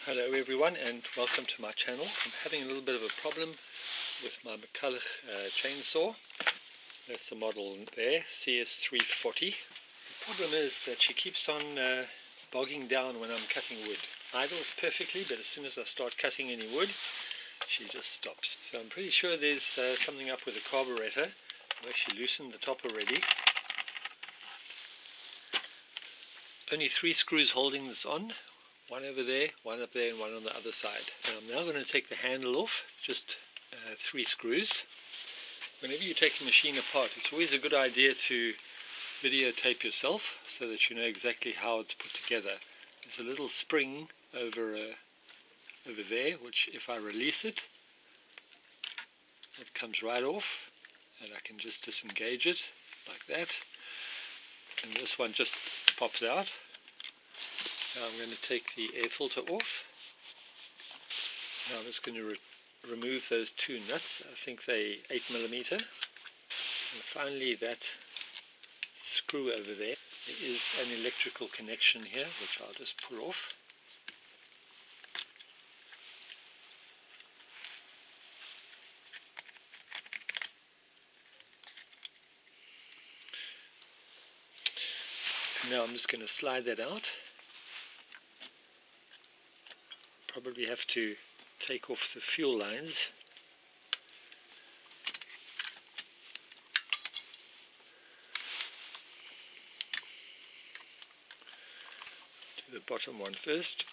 Hello everyone and welcome to my channel. I'm having a little bit of a problem with my McCulloch chainsaw. That's the model there, CS340. The problem is that she keeps on bogging down when I'm cutting wood. Idles perfectly, but as soon as I start cutting any wood, she just stops. So I'm pretty sure there's something up with the carburetor. I've actually loosened the top already. Only 3 screws holding this on. One over there, one up there, and one on the other side. And I'm now going to take the handle off, just 3 screws. Whenever you take a machine apart, it's always a good idea to videotape yourself so that you know exactly how it's put together. There's a little spring over there, which if I release it, it comes right off, and I can just disengage it like that. And this one just pops out. Now I'm going to take the air filter off. Now I'm just going to remove those 2 nuts. I think they 8mm. And finally that screw over there. There is an electrical connection here which I'll just pull off. And now I'm just going to slide that out. Probably have to take off the fuel lines. Do the bottom one first.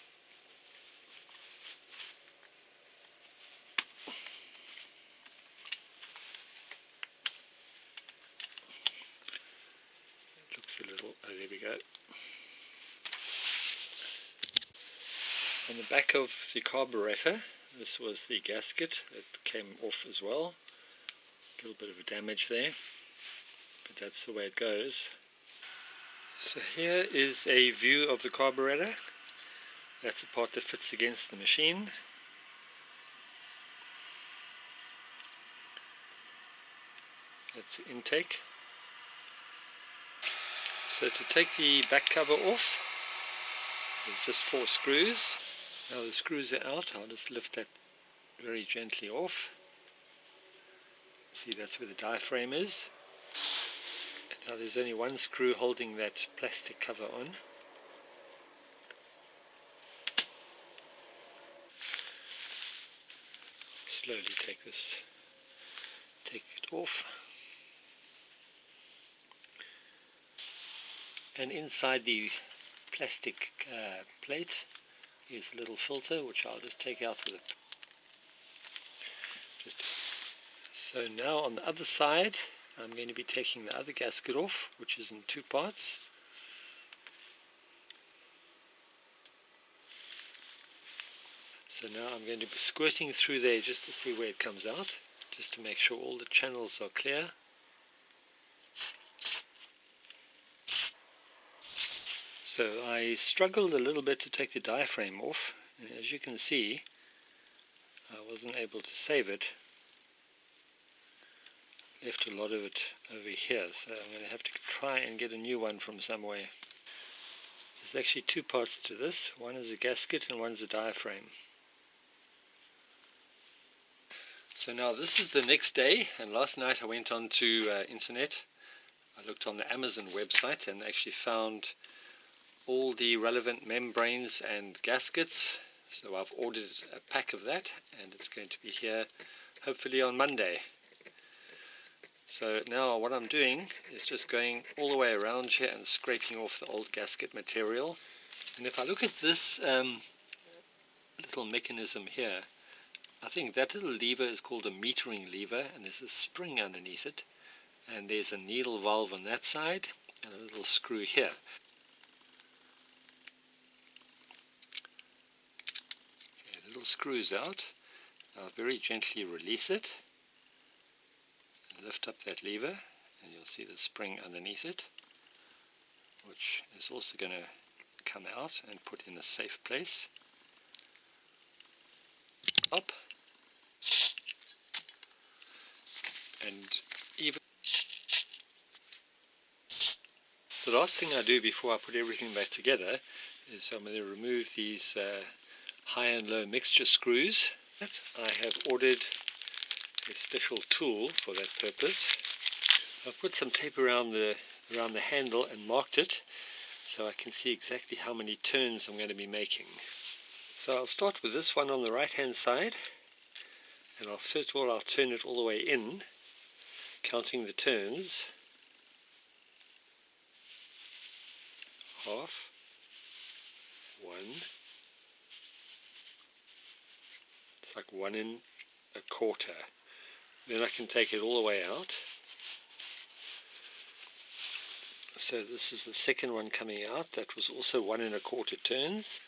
It looks a little, oh there we go. On the back of the carburetor, this was the gasket that came off as well. A little bit of a damage there, but that's the way it goes. So here is a view of the carburetor. That's the part that fits against the machine. That's the intake. So to take the back cover off, there's just 4 screws. Now the screws are out, I'll just lift that very gently off. See, that's where the diaphragm is. And now there's only 1 screw holding that plastic cover on. Slowly take it off. And inside the plastic plate is a little filter which I'll just take out with it. So now on the other side I'm going to be taking the other gasket off, which is in 2 parts. So now I'm going to be squirting through there just to see where it comes out, just to make sure all the channels are clear. So I struggled a little bit to take the diaphragm off, and as you can see I wasn't able to save it. Left a lot of it over here, so I'm going to have to try and get a new one from somewhere. There's actually 2 parts to this. One is a gasket and one's a diaphragm. So now this is the next day, and last night I went on to internet. I looked on the Amazon website and actually found all the relevant membranes and gaskets. So I've ordered a pack of that, and it's going to be here hopefully on Monday. So now what I'm doing is just going all the way around here and scraping off the old gasket material. And if I look at this little mechanism here, I think that little lever is called a metering lever, and there's a spring underneath it, and there's a needle valve on that side and a little screw here. Okay, the little screw's out. I'll very gently release it. Lift up that lever and you'll see the spring underneath it, which is also going to come out and put in a safe place. Up. And even the last thing I do before I put everything back together is I'm going to remove these high and low mixture screws. I have ordered a special tool for that purpose. I've put some tape around the handle and marked it so I can see exactly how many turns I'm going to be making. So I'll start with this one on the right hand side, and first of all I'll turn it all the way in, counting the turns. Half, 1, it's like 1 1/4. Then I can take it all the way out. So this is the second one coming out. That was also 1 1/4 turns.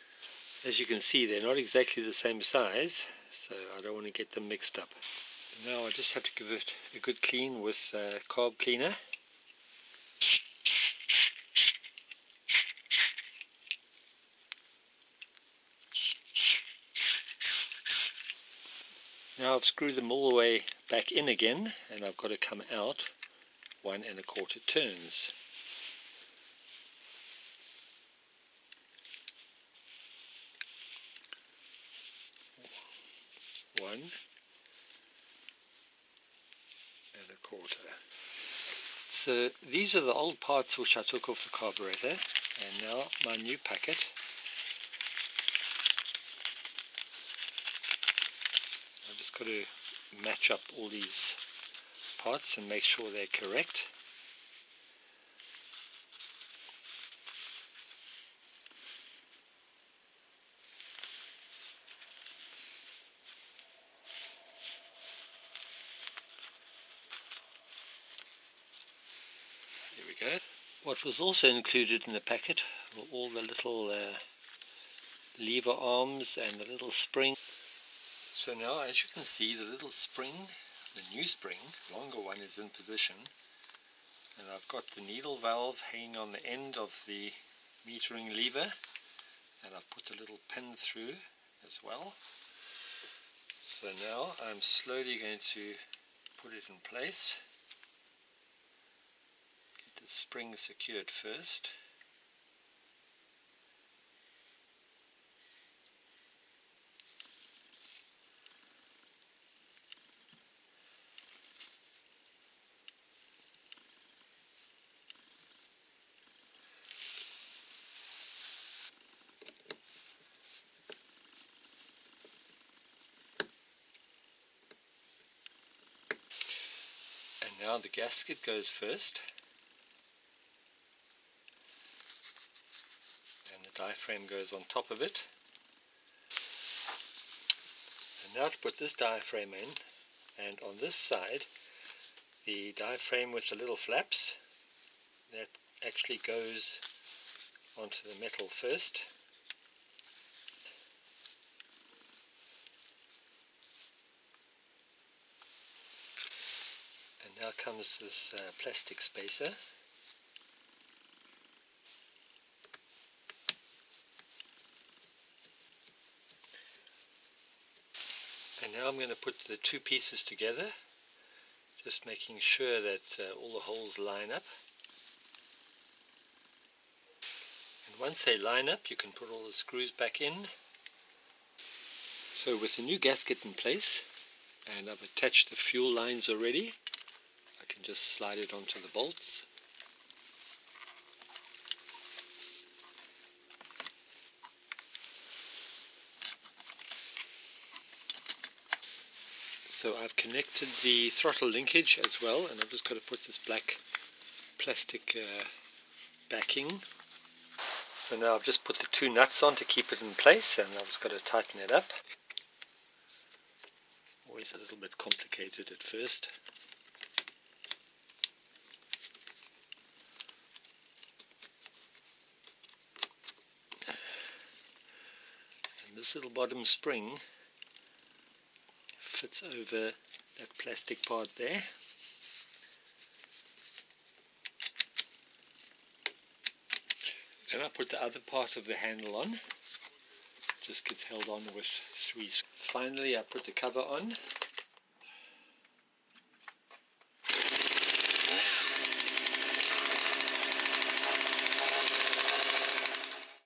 As you can see, they're not exactly the same size, so I don't want to get them mixed up. Now I just have to give it a good clean with carb cleaner. Now I've screwed them all the way back in again, and I've got to come out 1 1/4 turns. One and a quarter. So these are the old parts which I took off the carburetor, and now my new packet. I've just got to match up all these parts and make sure they're correct. There we go. What was also included in the packet were all the little lever arms and the little spring. So now, as you can see, the little spring, the new spring, longer one, is in position, and I've got the needle valve hanging on the end of the metering lever, and I've put a little pin through as well. So now I'm slowly going to put it in place. Get the spring secured first. Now the gasket goes first, and the diaphragm goes on top of it. And now to put this diaphragm in, and on this side the diaphragm with the little flaps, that actually goes onto the metal first. Now comes this plastic spacer. And now I'm going to put the two pieces together, just making sure that all the holes line up. And once they line up, you can put all the screws back in. So with the new gasket in place, and I've attached the fuel lines already, I can just slide it onto the bolts. So I've connected the throttle linkage as well, and I've just got to put this black plastic backing. So now I've just put the two nuts on to keep it in place, and I've just got to tighten it up. Always a little bit complicated at first. This little bottom spring fits over that plastic part there. Then I put the other part of the handle on. Just gets held on with 3 screws. Finally I put the cover on.